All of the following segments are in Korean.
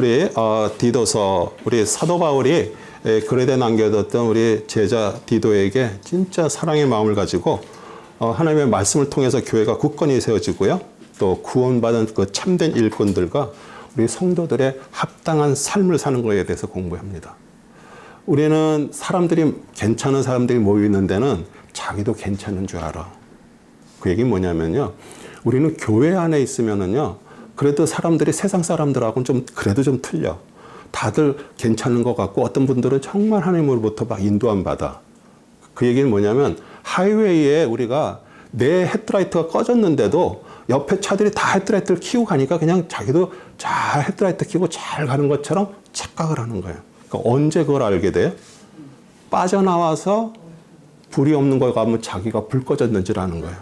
우리 디도서, 우리 사도 바울이 그레데 남겨뒀던 우리 제자 디도에게 진짜 사랑의 마음을 가지고 하나님의 말씀을 통해서 교회가 굳건히 세워지고요. 또 구원받은 그 참된 일꾼들과 우리 성도들의 합당한 삶을 사는 것에 대해서 공부합니다. 우리는 사람들이 괜찮은 사람들이 모여 있는 데는 자기도 괜찮은 줄 알아. 그 얘기는 뭐냐면요. 우리는 교회 안에 있으면은요. 그래도 사람들이 세상 사람들하고는 좀 그래도 좀 틀려. 다들 괜찮은 것 같고 어떤 분들은 정말 하나님으로부터 막 인도함 받아. 그 얘기는 뭐냐면 하이웨이에 우리가 내 헤드라이트가 꺼졌는데도 옆에 차들이 다 헤드라이트를 켜고 가니까 그냥 자기도 잘 헤드라이트 켜고 잘 가는 것처럼 착각을 하는 거예요. 그러니까 언제 그걸 알게 돼요? 빠져나와서 불이 없는 걸 가면 자기가 불 꺼졌는지를 아는 거예요.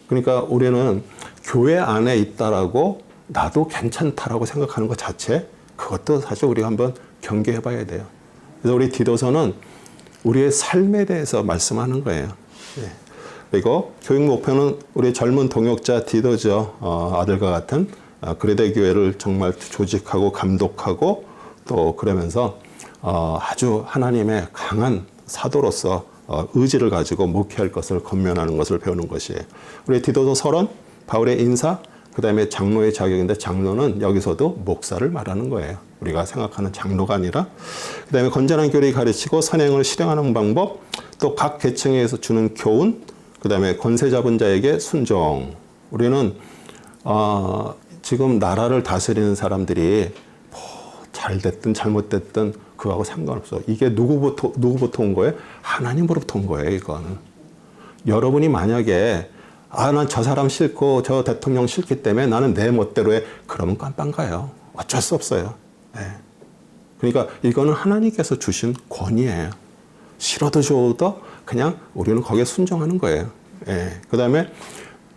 그러니까 우리는 교회 안에 있다라고 나도 괜찮다라고 생각하는 것 자체, 그것도 사실 우리가 한번 경계해 봐야 돼요. 그래서 우리 디도서는 우리의 삶에 대해서 말씀하는 거예요. 예. 그리고 교육 목표는 우리 젊은 동역자 디도죠. 아들과 같은 그레데 교회를 정말 조직하고 감독하고 또 그러면서 아주 하나님의 강한 사도로서 의지를 가지고 목회할 것을 권면하는 것을 배우는 것이에요. 우리 디도서 서론, 바울의 인사, 그 다음에 장로의 자격인데 장로는 여기서도 목사를 말하는 거예요. 우리가 생각하는 장로가 아니라. 그 다음에 건전한 교리를 가르치고 선행을 실행하는 방법, 또 각 계층에서 주는 교훈, 그 다음에 권세 잡은 자에게 순종. 우리는 지금 나라를 다스리는 사람들이 잘 됐든 잘못됐든 그거하고 상관없어. 이게 누구부터 온 거예요? 하나님으로부터 온 거예요, 이거는. 여러분이 만약에 난 저 사람 싫고 저 대통령 싫기 때문에 나는 내 멋대로 해. 그러면 깜빵 가요. 어쩔 수 없어요. 네. 그러니까 이거는 하나님께서 주신 권위예요. 싫어도 좋아도 그냥 우리는 거기에 순종하는 거예요. 네. 그 다음에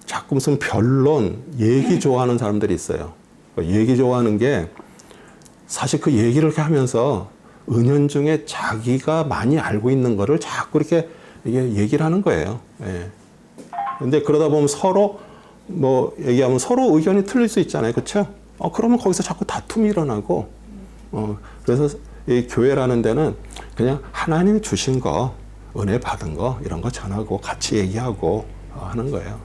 자꾸 무슨 변론, 얘기 좋아하는 사람들이 있어요. 얘기 좋아하는 게 사실 그 얘기를 이렇게 하면서 은연중에 자기가 많이 알고 있는 거를 자꾸 이렇게 얘기를 하는 거예요. 예. 근데 그러다 보면 서로 얘기하면 서로 의견이 틀릴 수 있잖아요. 그렇죠? 그러면 거기서 자꾸 다툼이 일어나고 그래서 이 교회라는 데는 그냥 하나님이 주신 거, 은혜 받은 거 이런 거 전하고 같이 얘기하고 하는 거예요.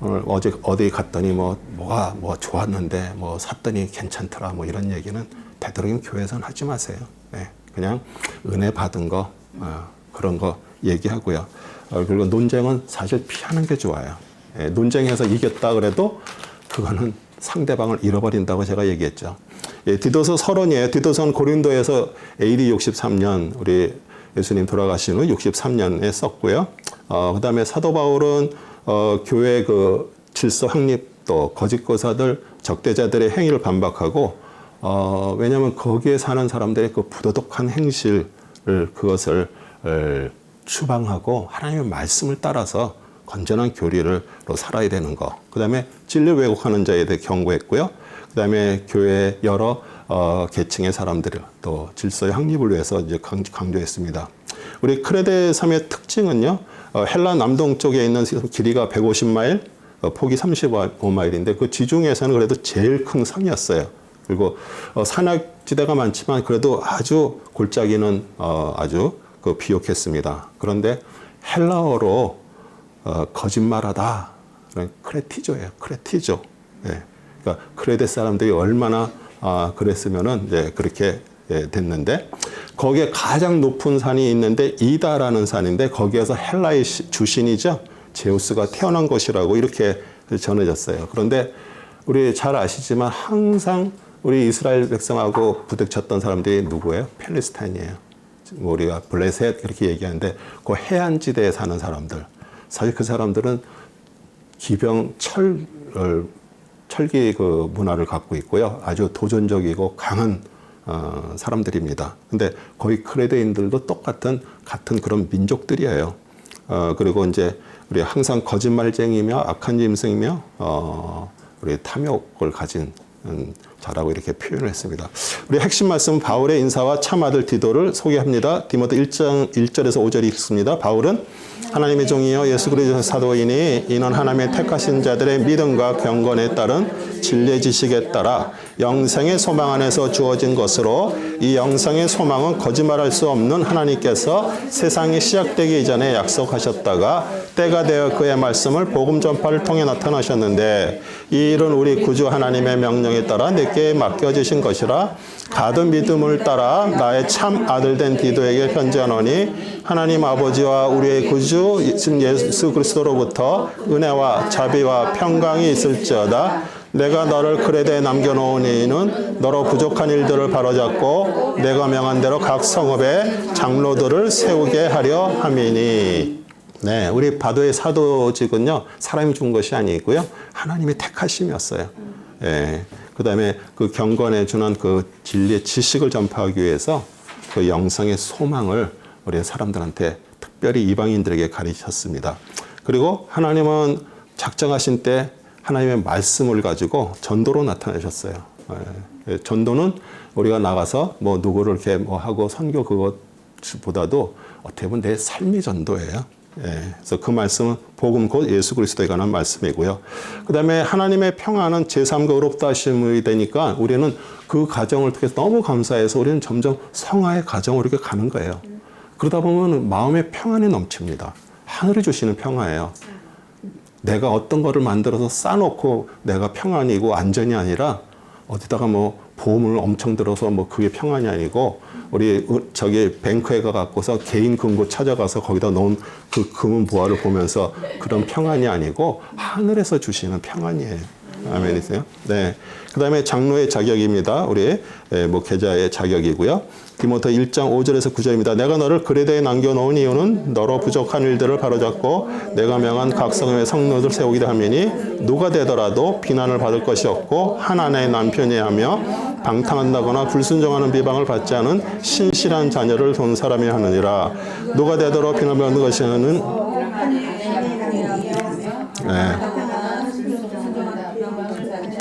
오늘 어디 갔더니 뭐가 좋았는데 샀더니 괜찮더라 이런 얘기는 되도록이면 교회에서는 하지 마세요. 네, 그냥 은혜 받은 거 그런 거 얘기하고요. 그리고 논쟁은 사실 피하는 게 좋아요. 예, 논쟁에서 이겼다 그래도 그거는 상대방을 잃어버린다고 제가 얘기했죠. 예, 디도서 서론이에요. 디도서는 고린도에서 AD 63년 우리 예수님 돌아가신 후 63년에 썼고요. 그다음에 사도 바울은 교회 그 질서 확립 또 거짓 교사들 적대자들의 행위를 반박하고 왜냐하면 거기에 사는 사람들의 그 부도덕한 행실을 그것을 추방하고 하나님의 말씀을 따라서 건전한 교리로 살아야 되는 거. 그 다음에 진리 왜곡하는 자에 대해 경고했고요. 그 다음에 교회 여러 계층의 사람들을 또 질서의 확립을 위해서 이제 강조했습니다. 우리 크레데 섬의 특징은요. 헬라 남동쪽에 있는 길이가 150마일, 폭이 35마일인데 그 지중해에서는 그래도 제일 큰 섬이었어요. 그리고 산악지대가 많지만 그래도 아주 골짜기는 아주 비옥했습니다. 그런데 헬라어로 거짓말하다 크레티조예요. 크레티조. 네. 그러니까 크레데 사람들이 얼마나 그랬으면은 이제 그렇게 됐는데 거기에 가장 높은 산이 있는데 이다라는 산인데 거기에서 헬라의 주신이죠. 제우스가 태어난 곳이라고 이렇게 전해졌어요. 그런데 우리 잘 아시지만 항상 우리 이스라엘 백성하고 부딪혔던 사람들이 누구예요? 팔레스타인이에요. 우리가 블레셋 이렇게 얘기하는데 그 해안지대에 사는 사람들. 사실 그 사람들은 기병 철기 그 문화를 갖고 있고요. 아주 도전적이고 강한 사람들입니다. 근데 거의 크레데인들도 같은 그런 민족들이에요. 그리고 이제 우리 항상 거짓말쟁이며 악한 짐승이며 우리 탐욕을 가진 자라고 이렇게 표현을 했습니다. 우리 핵심 말씀은 바울의 인사와 참아들 디도를 소개합니다. 디모데 1장 1절에서 5절이 있습니다. 바울은 하나님의 종이요 예수 그리스도의 사도이니 이는 하나님의 택하신 자들의 믿음과 경건에 따른 진리의 지식에 따라 영생의 소망 안에서 주어진 것으로 이 영생의 소망은 거짓말할 수 없는 하나님께서 세상이 시작되기 이전에 약속하셨다가 때가 되어 그의 말씀을 복음 전파를 통해 나타나셨는데 이 일은 우리 구주 하나님의 명령에 따라 내게 맡겨주신 것이라 가든 믿음을 따라 나의 참 아들 된 디도에게 편지하노니 하나님 아버지와 우리의 구주 예수 그리스도로부터 은혜와 자비와 평강이 있을지어다. 내가 너를 크레대에 남겨놓은 이는 너로 부족한 일들을 바로잡고 내가 명한 대로 각 성읍에 장로들을 세우게 하려 함이니. 네, 우리 바도의 사도직은요 사람이 준 것이 아니고요 하나님의 택하심이었어요. 예, 그다음에 그 경건에 준한 그 진리의 지식을 전파하기 위해서 그 영성의 소망을 우리 사람들한테 특별히 이방인들에게 가르치셨습니다. 그리고 하나님은 작정하신 때 하나님의 말씀을 가지고 전도로 나타내셨어요. 예, 전도는 우리가 나가서 뭐 누구를 이렇게 뭐 하고 선교 그것보다도 어떻게 보면 내 삶이 전도예요. 예, 그래서 그 말씀은 복음 곧 예수 그리스도에 관한 말씀이고요. 그 다음에 하나님의 평안은 제3가 의롭다 하심이 되니까 우리는 그 과정을 통해서 너무 감사해서 우리는 점점 성화의 과정으로 이렇게 가는 거예요. 그러다 보면 마음의 평안이 넘칩니다. 하늘이 주시는 평화예요. 내가 어떤 거를 만들어서 쌓아놓고 내가 평안이고 안전이 아니라 어디다가 뭐 보험을 엄청 들어서 뭐 그게 평안이 아니고 우리 저기 뱅크에 가갖고서 개인 금고 찾아가서 거기다 넣은 그 금은 보화를 보면서 그런 평안이 아니고 하늘에서 주시는 평안이에요. 아멘이세요? 네. 그 다음에 장로의 자격입니다. 우리 목회자의 자격이고요. 디모데 1장 5절에서 9절입니다. 내가 너를 그레데에 남겨놓은 이유는 너로 부족한 일들을 바로잡고 내가 명한 각 성읍의 성로들 세우기도 함이니 누가 되더라도 비난을 받을 것이 없고 하나님의 남편이 하며 방탕한다거나 불순종하는 비방을 받지 않은 신실한 자녀를 둔 사람이 하느니라. 누가 되더라도 비난받는 것이는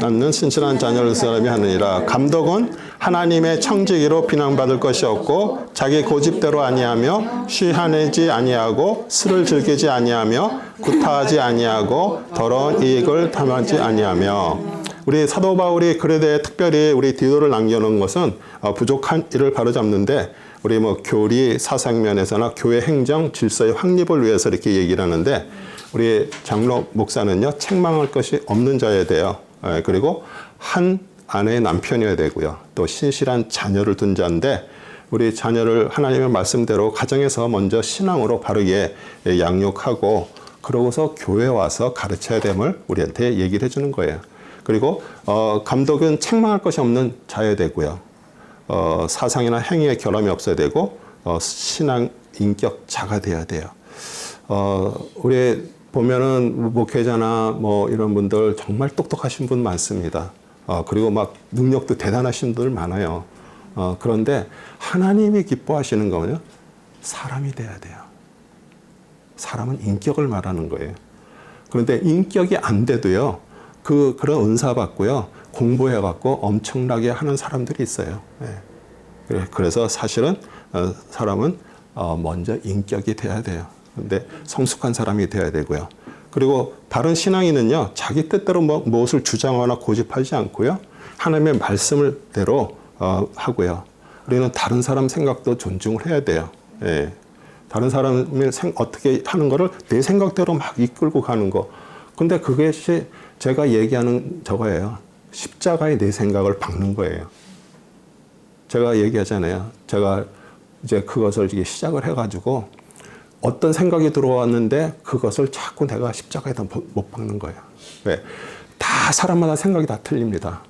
않는 신실한 자녀를 사람이 하느니라. 감독은 하나님의 청지기로 비난받을 것이 없고 자기 고집대로 아니하며 쉬하내지 아니하고 술을 즐기지 아니하며 구타하지 아니하고 더러운 이익을 탐하지 아니하며. 우리 사도 바울이 글에 대해 특별히 우리 디도를 남겨놓은 것은 부족한 일을 바로잡는데 우리 뭐 교리 사상면에서나 교회 행정 질서의 확립을 위해서 이렇게 얘기를 하는데 우리 장로 목사는요 책망할 것이 없는 자여야 돼요. 그리고 한 아내의 남편이어야 되고요. 또 신실한 자녀를 둔 자인데 우리 자녀를 하나님의 말씀대로 가정에서 먼저 신앙으로 바르게 양육하고 그러고서 교회에 와서 가르쳐야 됨을 우리한테 얘기를 해주는 거예요. 그리고 감독은 책망할 것이 없는 자여야 되고요. 사상이나 행위에 결함이 없어야 되고 신앙 인격자가 돼야 돼요. 우리 보면은 목회자나 뭐 이런 분들 정말 똑똑하신 분 많습니다. 그리고 막 능력도 대단하신 분들 많아요. 그런데 하나님이 기뻐하시는 거는요, 사람이 돼야 돼요. 사람은 인격을 말하는 거예요. 그런데 인격이 안 돼도요, 그런 은사 받고요, 공부해갖고 엄청나게 하는 사람들이 있어요. 그래서 사실은 사람은 먼저 인격이 돼야 돼요. 근데 성숙한 사람이 돼야 되고요. 그리고 바른 신앙인은요, 자기 뜻대로 무엇을 주장하거나 고집하지 않고요, 하나님의 말씀을 대로 하고요. 우리는 다른 사람 생각도 존중을 해야 돼요. 예. 다른 사람이 어떻게 하는 거를 내 생각대로 막 이끌고 가는 거. 근데 그것이 제가 얘기하는 저거예요. 십자가에 내 생각을 박는 거예요. 제가 얘기하잖아요. 제가 이제 그것을 이제 시작을 해가지고 어떤 생각이 들어왔는데 그것을 자꾸 내가 십자가에다 못 박는 거예요. 왜? 다 사람마다 생각이 다 틀립니다.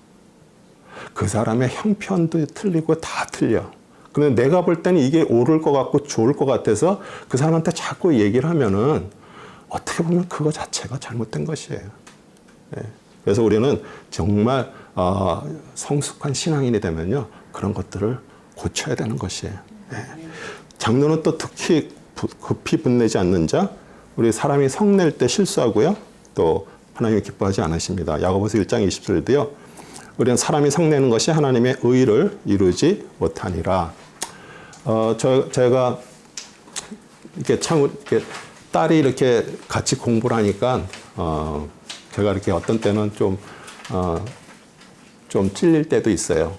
그 사람의 형편도 틀리고 다 틀려. 근데 내가 볼 때는 이게 옳을 것 같고 좋을 것 같아서 그 사람한테 자꾸 얘기를 하면은 어떻게 보면 그거 자체가 잘못된 것이에요. 예. 그래서 우리는 정말 성숙한 신앙인이 되면요, 그런 것들을 고쳐야 되는 것이에요. 예. 장로는 또 특히 급히 분내지 않는 자, 우리 사람이 성낼 때 실수하고요, 또 하나님이 기뻐하지 않으십니다. 야고보서 1장 20절도요. 우리는 사람이 성내는 것이 하나님의 의를 이루지 못하니라. 제가 이렇게 이렇게 딸이 이렇게 같이 공부를 하니까 제가 이렇게 어떤 때는 좀 찔릴 때도 있어요.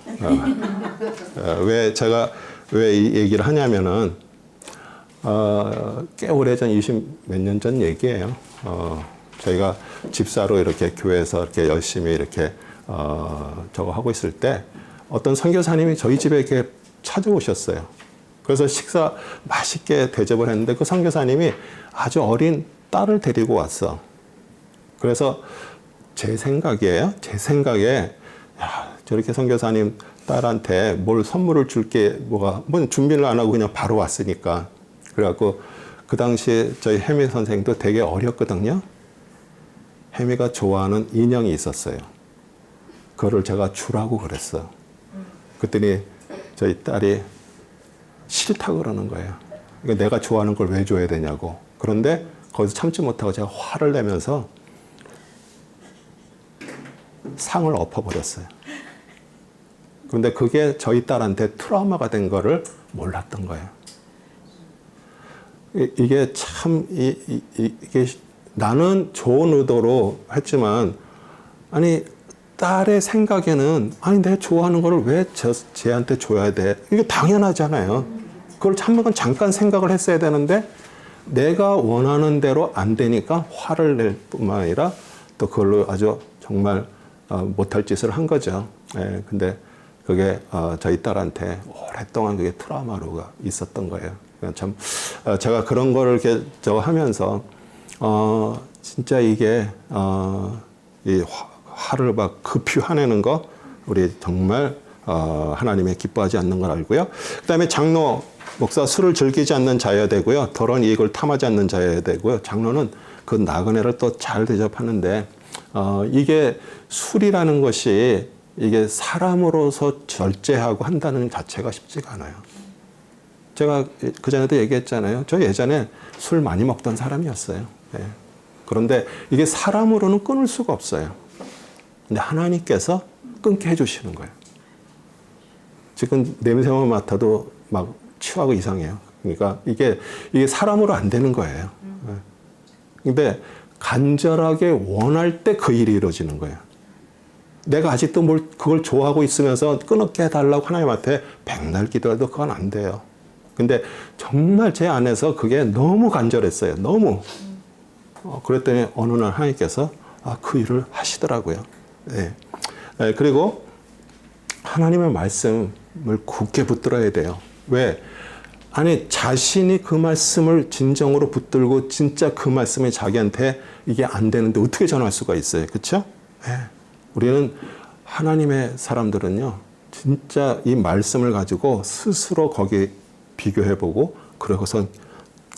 왜 이 얘기를 하냐면은 꽤 오래전 20 몇 년 전 얘기예요. 저희가 집사로 이렇게 교회에서 이렇게 열심히 이렇게 저거 하고 있을 때 어떤 선교사님이 저희 집에 이렇게 찾아오셨어요. 그래서 식사 맛있게 대접을 했는데 그 선교사님이 아주 어린 딸을 데리고 왔어. 그래서 제 생각에 야, 저렇게 선교사님 딸한테 뭘 선물을 줄게 뭐 준비를 안 하고 그냥 바로 왔으니까. 그래갖고 그 당시에 저희 혜미 선생도 되게 어렸거든요. 혜미가 좋아하는 인형이 있었어요. 그거를 제가 주라고 그랬어. 그랬더니 저희 딸이 싫다고 그러는 거예요. 그러니까 내가 좋아하는 걸 왜 줘야 되냐고. 그런데 거기서 참지 못하고 제가 화를 내면서 상을 엎어버렸어요. 그런데 그게 저희 딸한테 트라우마가 된 거를 몰랐던 거예요. 이게 참, 이게 나는 좋은 의도로 했지만, 아니, 딸의 생각에는, 아니, 내가 좋아하는 거를 왜 쟤한테 줘야 돼? 이게 당연하잖아요. 그걸 잠깐 생각을 했어야 되는데, 내가 원하는 대로 안 되니까 화를 낼 뿐만 아니라, 또 그걸로 아주 정말 못할 짓을 한 거죠. 예, 근데 그게 저희 딸한테 오랫동안 그게 트라우마로 있었던 거예요. 참 제가 그런 거를 이렇게 저거 하면서 진짜 이게 이 화를 막 급히 화내는 거 우리 정말 하나님의 기뻐하지 않는 걸 알고요. 그다음에 장로 목사 술을 즐기지 않는 자여야 되고요. 더러운 이익을 탐하지 않는 자여야 되고요. 장로는 그 나그네를 또 잘 대접하는데 이게 술이라는 것이 이게 사람으로서 절제하고 한다는 자체가 쉽지가 않아요. 제가 그전에도 얘기했잖아요. 저 예전에 술 많이 먹던 사람이었어요. 예. 그런데 이게 사람으로는 끊을 수가 없어요. 근데 하나님께서 끊게 해주시는 거예요. 지금 냄새만 맡아도 막 취하고 이상해요. 그러니까 이게 사람으로 안 되는 거예요. 예. 근데 간절하게 원할 때 그 일이 이루어지는 거예요. 내가 아직도 그걸 좋아하고 있으면서 끊게 해달라고 하나님한테 백날 기도해도 그건 안 돼요. 근데 정말 제 안에서 그게 너무 간절했어요. 너무. 그랬더니 어느 날 하나님께서 그 일을 하시더라고요. 네. 그리고 하나님의 말씀을 굳게 붙들어야 돼요. 왜? 아니, 자신이 그 말씀을 진정으로 붙들고 진짜 그 말씀이 자기한테 이게 안 되는데 어떻게 전할 수가 있어요. 그렇죠? 네. 우리는 하나님의 사람들은요, 진짜 이 말씀을 가지고 스스로 거기 비교해보고, 그러고선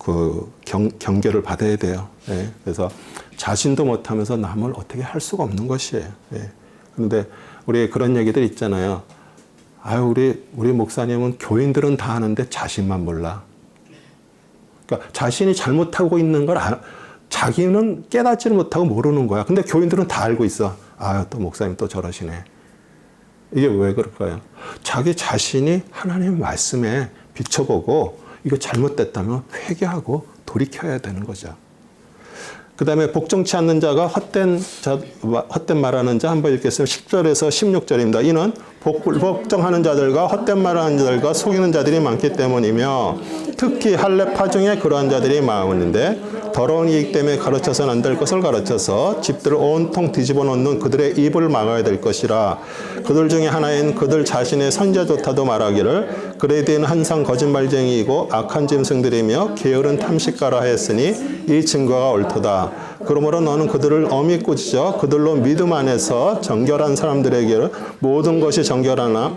그 경계를 받아야 돼요. 예. 그래서 자신도 못하면서 남을 어떻게 할 수가 없는 것이에요. 예. 그런데 우리 그런 얘기들 있잖아요. 우리 목사님은 교인들은 다 아는데 자신만 몰라. 그러니까 자신이 잘못하고 있는 걸 자기는 깨닫지를 못하고 모르는 거야. 근데 교인들은 다 알고 있어. 또 목사님 또 저러시네. 이게 왜 그럴까요? 자기 자신이 하나님의 말씀에 비춰보고 이거 잘못됐다면 회개하고 돌이켜야 되는 거죠. 그 다음에 복종치 않는 자가 헛된 말하는 자 한번 읽겠습니다. 10절에서 16절입니다. 이는 복종하는 자들과 헛된 말하는 자들과 속이는 자들이 많기 때문이며 특히 할례 파중에 그러한 자들이 많은데 더러운 이익 때문에 가르쳐서는 안 될 것을 가르쳐서 집들을 온통 뒤집어 놓는 그들의 입을 막아야 될 것이라. 그들 중에 하나인 그들 자신의 선자 좋다도 말하기를 그에 대한 항상 거짓말쟁이이고 악한 짐승들이며 게으른 탐식가라 하였으니 이 증거가 옳도다. 그러므로 너는 그들을 엄히 꾸짖어 그들로 믿음 안에서 정결한 사람들에게 모든 것이 정결하나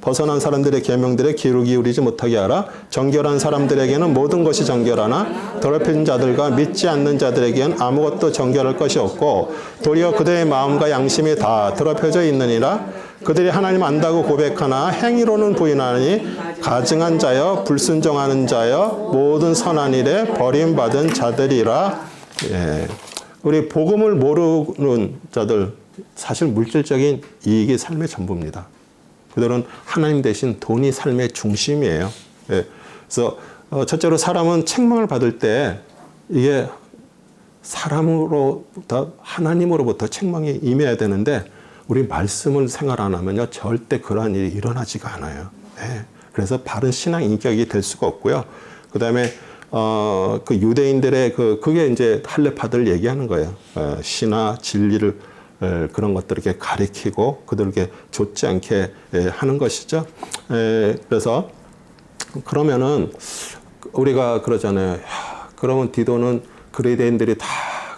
벗어난 사람들의 계명들에 귀를 기울이지 못하게 하라. 정결한 사람들에게는 모든 것이 정결하나 더럽힌 자들과 믿지 않는 자들에게는 아무것도 정결할 것이 없고 도리어 그들의 마음과 양심이 다 더럽혀져 있느니라. 그들이 하나님 안다고 고백하나 행위로는 부인하니 가증한 자여 불순종하는 자여 모든 선한 일에 버림받은 자들이라. 예. 우리 복음을 모르는 자들, 사실 물질적인 이익이 삶의 전부입니다. 그들은 하나님 대신 돈이 삶의 중심이에요. 예. 그래서 첫째로 사람은 책망을 받을 때 이게 사람으로부터 하나님으로부터 책망이 임해야 되는데 우리 말씀을 생활 안 하면요 절대 그러한 일이 일어나지가 않아요. 예. 그래서 바른 신앙 인격이 될 수가 없고요. 그다음에 그 유대인들의 그게 이제 할례파들 얘기하는 거예요. 신화 진리를 그런 것들을 이렇게 가리키고 그들에게 좋지 않게 하는 것이죠. 그래서 그러면은 우리가 그러잖아요. 야, 그러면 디도는 그리스도인들이 다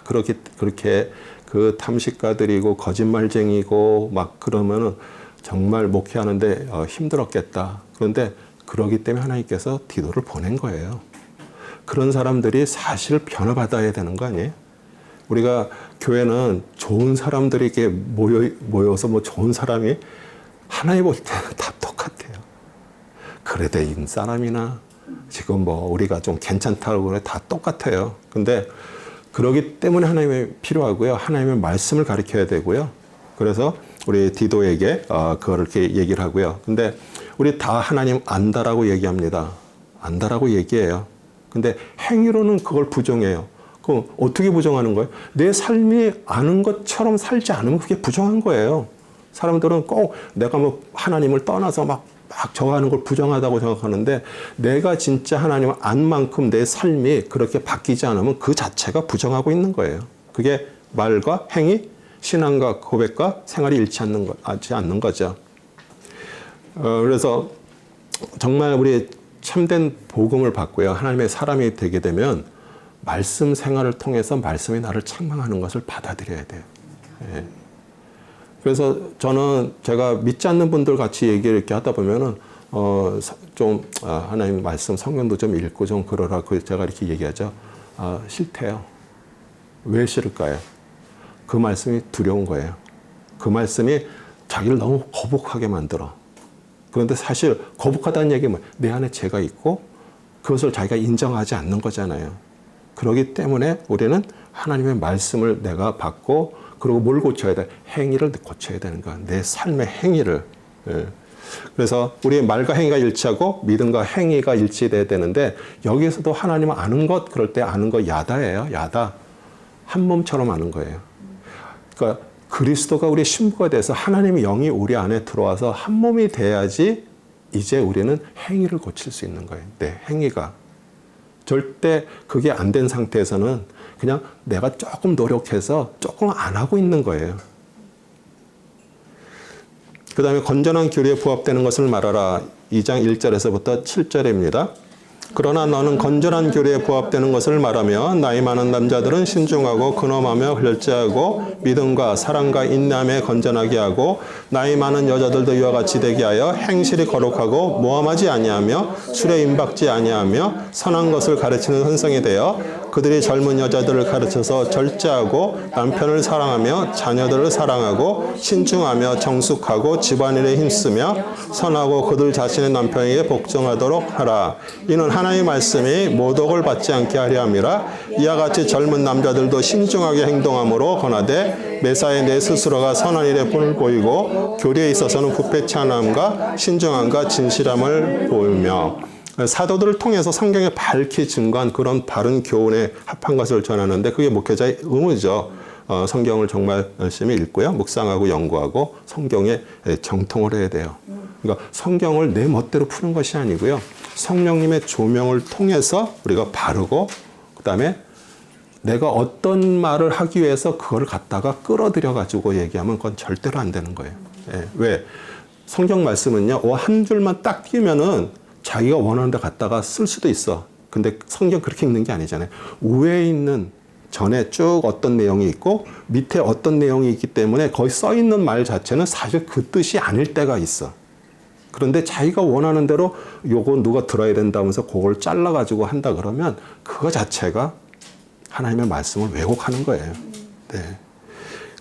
그렇게 그 탐식가들이고 거짓말쟁이고 막 그러면은 정말 목회하는데 힘들었겠다. 그런데 그러기 때문에 하나님께서 디도를 보낸 거예요. 그런 사람들이 사실 변화받아야 되는 거 아니에요? 우리가 교회는 좋은 사람들이 이렇게 모여서 뭐 좋은 사람이 하나님 볼 때는 다 똑같아요. 그레데인 사람이나 지금 뭐 우리가 좀 괜찮다고 그래 다 똑같아요. 근데 그러기 때문에 하나님이 필요하고요. 하나님의 말씀을 가르쳐야 되고요. 그래서 우리 디도에게 그걸 이렇게 얘기를 하고요. 근데 우리 다 하나님 안다라고 얘기합니다. 안다라고 얘기해요. 근데 행위로는 그걸 부정해요. 그럼 어떻게 부정하는 거예요? 내 삶이 아는 것처럼 살지 않으면 그게 부정한 거예요. 사람들은 꼭 내가 뭐 하나님을 떠나서 막 저거 하는 걸 부정하다고 생각하는데 내가 진짜 하나님을 안 만큼 내 삶이 그렇게 바뀌지 않으면 그 자체가 부정하고 있는 거예요. 그게 말과 행위, 신앙과 고백과 생활이 일치하지 않는 거죠. 그래서 정말 우리 참된 복음을 받고요. 하나님의 사람이 되게 되면 말씀 생활을 통해서 말씀이 나를 책망하는 것을 받아들여야 돼요. 예. 그래서 저는 제가 믿지 않는 분들 같이 얘기를 이렇게 하다 보면은 하나님 말씀 성경도 좀 읽고 좀 그러라. 제가 이렇게 얘기하죠. 싫대요. 왜 싫을까요? 그 말씀이 두려운 거예요. 그 말씀이 자기를 너무 거북하게 만들어. 그런데 사실 거북하다는 얘기는 내 안에 죄가 있고 그것을 자기가 인정하지 않는 거잖아요. 그렇기 때문에 우리는 하나님의 말씀을 내가 받고 그리고 뭘 고쳐야 돼? 행위를 고쳐야 되는 거야. 내 삶의 행위를. 예. 그래서 우리의 말과 행위가 일치하고 믿음과 행위가 일치돼야 되는데 여기에서도 하나님을 아는 것 그럴 때 아는 거 야다예요. 야다. 한 몸처럼 아는 거예요. 그러니까 그리스도가 우리의 신부가 돼서 하나님의 영이 우리 안에 들어와서 한 몸이 돼야지 이제 우리는 행위를 고칠 수 있는 거예요. 내 행위가. 절대 그게 안 된 상태에서는 그냥 내가 조금 노력해서 조금 안 하고 있는 거예요. 그 다음에 건전한 교리에 부합되는 것을 말하라. 2장 1절에서부터 7절입니다. 그러나 너는 건전한 교리에 부합되는 것을 말하며 나이 많은 남자들은 신중하고 근엄하며 결제하고 믿음과 사랑과 인내함에 건전하게 하고 나이 많은 여자들도 이와 같이 되게 하여 행실이 거룩하고 모함하지 아니하며 술에 임박지 아니하며 선한 것을 가르치는 선성이 되어 그들이 젊은 여자들을 가르쳐서 절제하고 남편을 사랑하며 자녀들을 사랑하고 신중하며 정숙하고 집안일에 힘쓰며 선하고 그들 자신의 남편에게 복종하도록 하라. 이는 하나님의 말씀이 모독을 받지 않게 하려 함이라. 이와 같이 젊은 남자들도 신중하게 행동함으로 권하되 매사에 내 스스로가 선한 일에 본을 보이고 교리에 있어서는 부패치 않음과 신중함과 진실함을 보이며 사도들을 통해서 성경에 밝히 증거한 그런 바른 교훈에 합한 것을 전하는데 그게 목회자의 의무죠. 성경을 정말 열심히 읽고요. 묵상하고 연구하고 성경에 정통을 해야 돼요. 그러니까 성경을 내 멋대로 푸는 것이 아니고요. 성령님의 조명을 통해서 우리가 바르고 그다음에 내가 어떤 말을 하기 위해서 그걸 갖다가 끌어들여 가지고 얘기하면 그건 절대로 안 되는 거예요. 예. 왜? 성경 말씀은요. 한 줄만 딱 띄면은 자기가 원하는 데 갖다가 쓸 수도 있어. 근데 성경 그렇게 읽는 게 아니잖아요. 위에 있는 전에 쭉 어떤 내용이 있고 밑에 어떤 내용이 있기 때문에 거기 써 있는 말 자체는 사실 그 뜻이 아닐 때가 있어. 그런데 자기가 원하는 대로 요거 누가 들어야 된다면서 그걸 잘라가지고 한다 그러면 그거 자체가 하나님의 말씀을 왜곡하는 거예요. 네.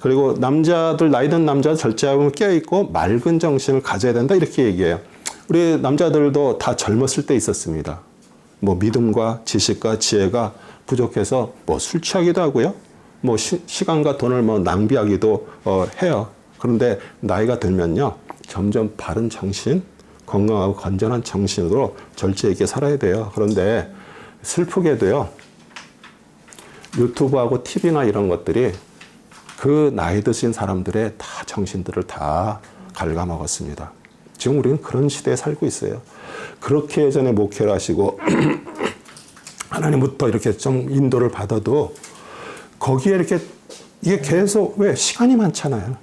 그리고 남자들, 나이 든 남자들 절제하고 깨어있고 맑은 정신을 가져야 된다 이렇게 얘기해요. 우리 남자들도 다 젊었을 때 있었습니다. 뭐 믿음과 지식과 지혜가 부족해서 뭐 술 취하기도 하고요. 뭐 시간과 돈을 뭐 낭비하기도 해요. 그런데 나이가 들면요, 점점 바른 정신, 건강하고 건전한 정신으로 절제 있게 살아야 돼요. 그런데 슬프게도요, 유튜브하고 TV나 이런 것들이 그 나이 드신 사람들의 다 정신들을 다 갉아먹었습니다. 지금 우리는 그런 시대에 살고 있어요. 그렇게 예전에 목회를 하시고 하나님부터 이렇게 좀 인도를 받아도 거기에 이렇게 이게 계속 왜 시간이 많잖아요.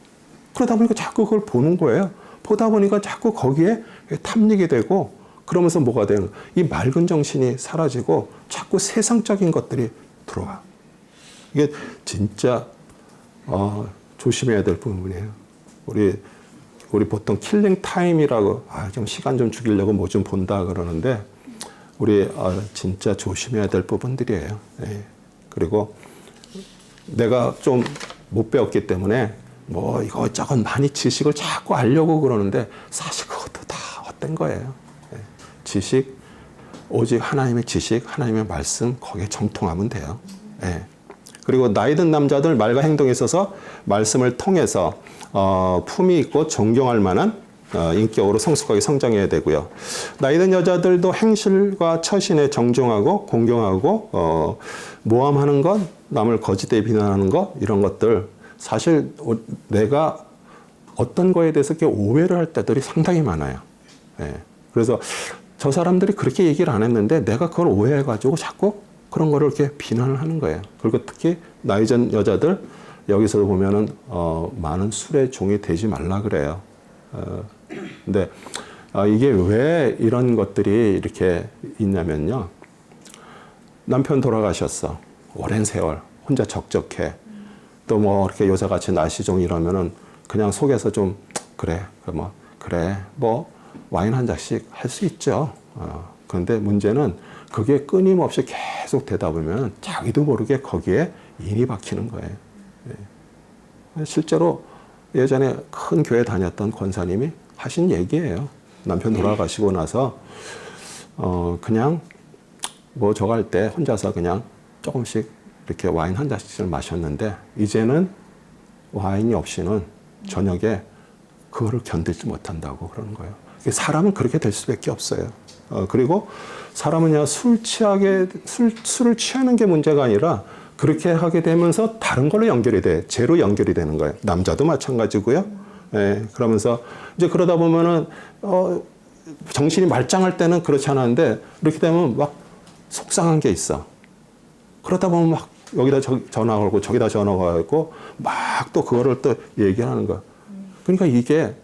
그러다 보니까 자꾸 그걸 보는 거예요. 보다 보니까 자꾸 거기에 탐닉이 되고 그러면서 뭐가 되는 이 맑은 정신이 사라지고 자꾸 세상적인 것들이 들어와. 이게 진짜 조심해야 될 부분이에요. 우리 보통 킬링 타임이라고 좀 시간 좀 죽이려고 뭐 좀 본다 그러는데 우리 진짜 조심해야 될 부분들이에요. 예. 그리고 내가 좀 못 배웠기 때문에 뭐 이것저것 많이 지식을 자꾸 알려고 그러는데 사실 그것도 다 헛된 거예요. 예. 지식, 오직 하나님의 지식, 하나님의 말씀 거기에 정통하면 돼요. 예. 그리고 나이 든 남자들 말과 행동에 있어서 말씀을 통해서 품위 있고 존경할 만한 인격으로 성숙하게 성장해야 되고요. 나이 든 여자들도 행실과 처신에 정중하고 공경하고 모함하는 것, 남을 거짓되이 비난하는 것 이런 것들 사실 내가 어떤 거에 대해서 이렇게 오해를 할 때들이 상당히 많아요. 예. 그래서 저 사람들이 그렇게 얘기를 안 했는데 내가 그걸 오해해가지고 자꾸 그런 거를 이렇게 비난을 하는 거예요. 그리고 특히 나이 든 여자들 여기서 보면은 많은 술의 종이 되지 말라 그래요. 근데 이게 왜 이런 것들이 이렇게 있냐면요. 남편 돌아가셨어. 오랜 세월 혼자 적적해. 또 뭐 이렇게 여자같이 날씨 좀 이러면은 그냥 속에서 좀 그래 뭐 와인 한 잔씩 할 수 있죠. 그런데 문제는 그게 끊임없이 계속 되다 보면 자기도 모르게 거기에 인이 박히는 거예요. 예. 실제로 예전에 큰 교회 다녔던 권사님이 하신 얘기예요. 남편 돌아가시고 나서 그냥 뭐 저거 할 때 혼자서 그냥 조금씩 이렇게 와인 한 잔씩을 마셨는데 이제는 와인이 없이는 저녁에 그거를 견디지 못한다고 그러는 거예요. 사람은 그렇게 될 수밖에 없어요. 그리고 사람은 술을 취하는 게 문제가 아니라 그렇게 하게 되면서 다른 걸로 연결이 돼. 죄로 연결이 되는 거예요. 남자도 마찬가지고요. 예, 그러면서 이제 그러다 보면은, 정신이 말짱할 때는 그렇지 않았는데, 이렇게 되면 막 속상한 게 있어. 그러다 보면 막 여기다 전화 걸고 저기다 전화 걸고 막 또 그거를 또 얘기하는 거야. 그러니까 이게,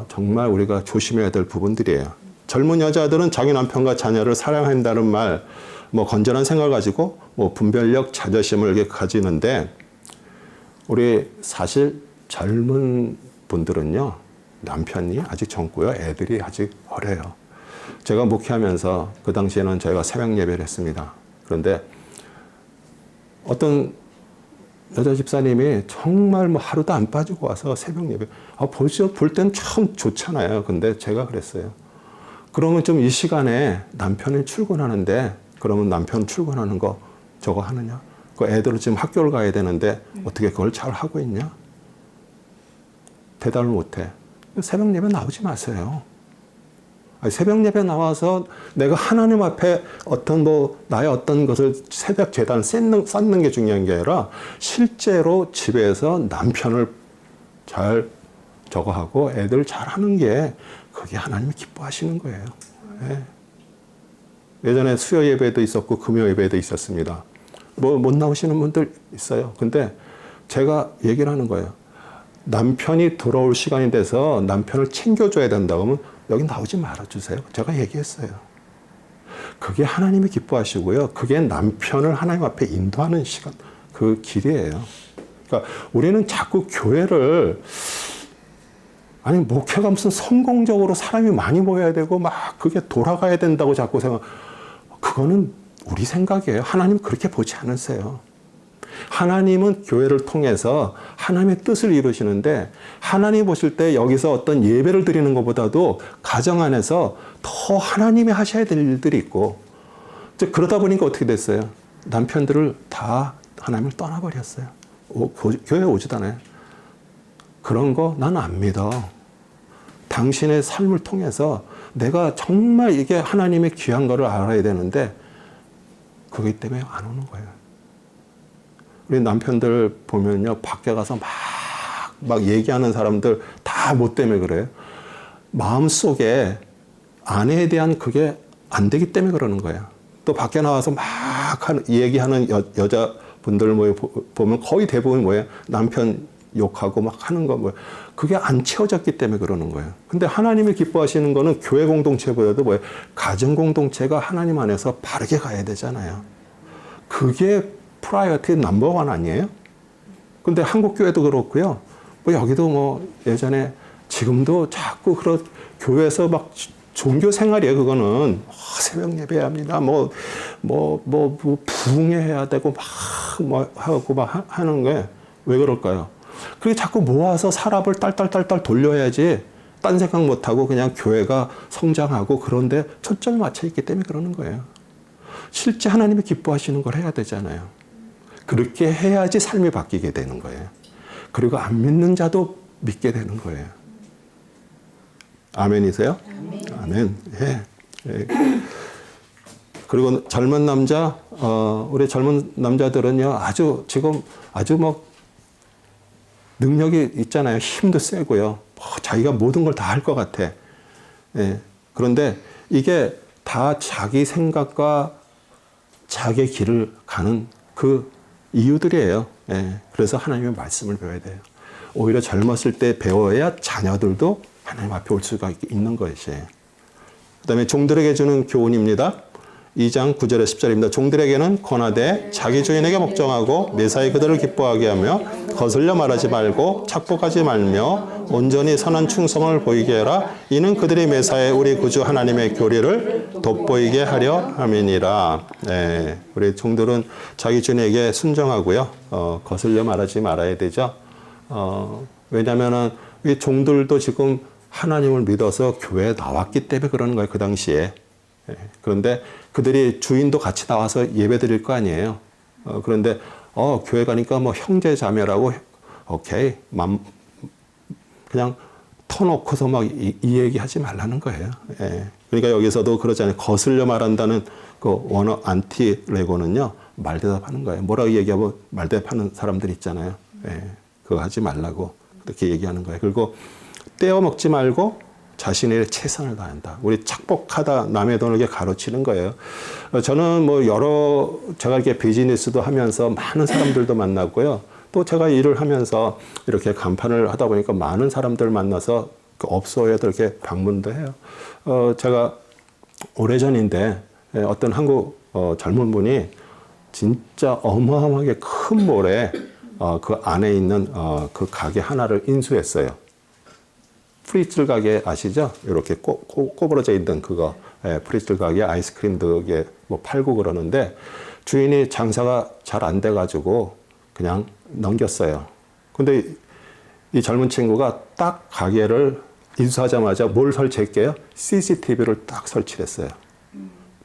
정말 우리가 조심해야 될 부분들이에요. 젊은 여자들은 자기 남편과 자녀를 사랑한다는 말, 뭐 건전한 생각을 가지고 뭐 분별력, 자존심을 이렇게 가지는데 우리 사실 젊은 분들은요 남편이 아직 젊고요 애들이 아직 어려요. 제가 목회하면서 그 당시에는 저희가 새벽 예배를 했습니다. 그런데 어떤 여자 집사님이 정말 뭐 하루도 안 빠지고 와서 새벽 예배 볼 때는 참 좋잖아요. 근데 제가 그랬어요. 그러면 좀 이 시간에 남편이 출근하는데 그러면 남편 출근하는 거 저거 하느냐? 그 애들은 지금 학교를 가야 되는데 어떻게 그걸 잘 하고 있냐? 대답을 못해. 새벽 예배 나오지 마세요. 아니, 새벽 예배 나와서 내가 하나님 앞에 나의 어떤 것을 새벽 제단 쌓는 게 중요한 게 아니라 실제로 집에서 남편을 잘 저거 하고 애들 잘 하는 게 그게 하나님이 기뻐하시는 거예요. 네. 예전에 수요 예배도 있었고 금요 예배도 있었습니다. 뭐 못 나오시는 분들 있어요. 근데 제가 얘기를 하는 거예요. 남편이 돌아올 시간이 돼서 남편을 챙겨줘야 된다고 하면 여기 나오지 말아주세요. 제가 얘기했어요. 그게 하나님이 기뻐하시고요. 그게 남편을 하나님 앞에 인도하는 시간, 그 길이에요. 그러니까 우리는 자꾸 교회를 목회가 무슨 성공적으로 사람이 많이 모여야 되고 막 그게 돌아가야 된다고 자꾸 그거는 우리 생각이에요. 하나님 그렇게 보지 않으세요. 하나님은 교회를 통해서 하나님의 뜻을 이루시는데 하나님 보실 때 여기서 어떤 예배를 드리는 것보다도 가정 안에서 더 하나님이 하셔야 될 일들이 있고 그러다 보니까 어떻게 됐어요? 남편들을 다 하나님을 떠나버렸어요. 교회 오지도 않아요. 그런 거 나는 안 믿어. 당신의 삶을 통해서 내가 정말 이게 하나님의 귀한 거를 알아야 되는데 그것 때문에 안 오는 거예요. 우리 남편들 보면요, 밖에 가서 막 얘기하는 사람들 다 뭐 때문에 그래요? 마음속에 아내에 대한 그게 안 되기 때문에 그러는 거예요. 또 밖에 나와서 막 얘기하는 여자분들 보면 거의 대부분 뭐예요? 남편 욕하고 막 하는 거 뭐예요? 그게 안 채워졌기 때문에 그러는 거예요. 근데 하나님이 기뻐하시는 거는 교회 공동체보다도 뭐예요? 가정 공동체가 하나님 안에서 바르게 가야 되잖아요. 그게 프라이어티 넘버 원 아니에요? 근데 한국 교회도 그렇고요. 뭐 여기도 뭐 예전에 지금도 자꾸 그런 교회에서 막 종교 생활이에요. 그거는 새벽 예배해야 합니다. 뭐 부흥해야 되고 막 하고 막 하는 게 왜 그럴까요? 그게 자꾸 모아서 사람을 딸딸 돌려야지 딴 생각 못 하고 그냥 교회가 성장하고 그런데 초점이 맞춰 있기 때문에 그러는 거예요. 실제 하나님이 기뻐하시는 걸 해야 되잖아요. 그렇게 해야지 삶이 바뀌게 되는 거예요. 그리고 안 믿는 자도 믿게 되는 거예요. 아멘이세요? 아멘. 예. 예. 그리고 젊은 남자, 우리 젊은 남자들은요, 지금 아주 뭐 능력이 있잖아요. 힘도 세고요. 자기가 모든 걸 다 할 것 같아. 예. 그런데 이게 다 자기 생각과 자기 길을 가는 그 이유들이에요. 예. 그래서 하나님의 말씀을 배워야 돼요. 오히려 젊었을 때 배워야 자녀들도 하나님 앞에 올 수가 있는 것이에요. 그 다음에 종들에게 주는 교훈입니다. 2장 9절에 10절입니다. 종들에게는 권하되 자기 주인에게 복종하고 매사에 그들을 기뻐하게 하며 거슬려 말하지 말고 착복하지 말며 온전히 선한 충성을 보이게 해라. 이는 그들이 매사에 우리 구주 하나님의 교리를 돋보이게 하려 함이니라. 네, 우리 종들은 자기 주인에게 순종하고요. 거슬려 말하지 말아야 되죠. 왜냐하면은 이 종들도 지금 하나님을 믿어서 교회에 나왔기 때문에 그러는 거예요. 그 당시에. 그런데 그들이 주인도 같이 나와서 예배 드릴 거 아니에요. 그런데 교회 가니까 뭐 형제 자매라고 오케이 그냥 터놓고서 막 이 얘기하지 말라는 거예요. 그러니까 여기서도 그러잖아요. 거슬려 말한다는 그 원어 안티레고는요 말대답하는 거예요. 뭐라고 얘기하고 말대답하는 사람들 있잖아요. 그거 하지 말라고 그렇게 얘기하는 거예요. 그리고 떼어 먹지 말고 자신의 최선을 다한다. 우리 착복하다 남의 돈을 이렇게 가로치는 거예요. 저는 뭐 제가 이렇게 비즈니스도 하면서 많은 사람들도 만났고요. 또 제가 일을 하면서 이렇게 간판을 하다 보니까 많은 사람들 만나서 그 업소에도 이렇게 방문도 해요. 제가 오래전인데 어떤 한국 젊은 분이 진짜 어마어마하게 큰 몰에 그 안에 있는 그 가게 하나를 인수했어요. 프리틀 가게 아시죠? 이렇게 꼬부러져 있는 그거. 프리틀 가게 아이스크림도 이게 뭐 팔고 그러는데 주인이 장사가 잘 안 돼가지고 그냥 넘겼어요. 근데 이 젊은 친구가 딱 가게를 인수하자마자 뭘 설치했게요? CCTV를 딱 설치했어요.